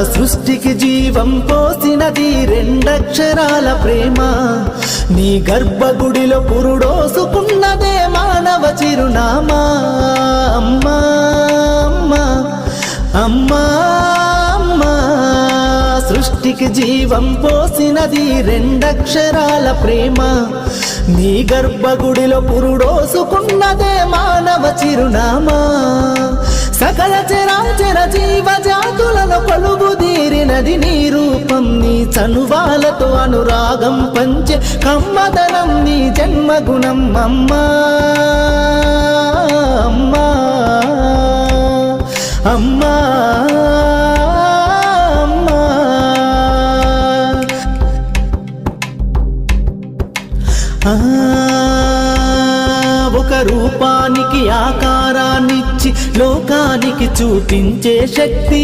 సృష్టికి జీవం పోసినది రెండక్షరాల ప్రేమ నీ గర్భగుడిలో పురుడోసుకున్నదే మానవ చిరునామా అమ్మా అమ్మా అమ్మా అమ్మా సృష్టికి జీవం పోసినది రెండక్షరాల ప్రేమ నీ గర్భగుడిలో పురుడోసుకున్నదే మానవ చిరునామా సకల చరాచర జీవ జాతులను కొలువుదీరినది నీ రూపం నీ చనువాలతో అనురాగం పంచే కమ్మదనం నీ జన్మగుణం అమ్మా అమ్మా అమ్మా ఒక రూపానికి ఆకారాన్నిచ్చి లోకానికి చూపించే శక్తి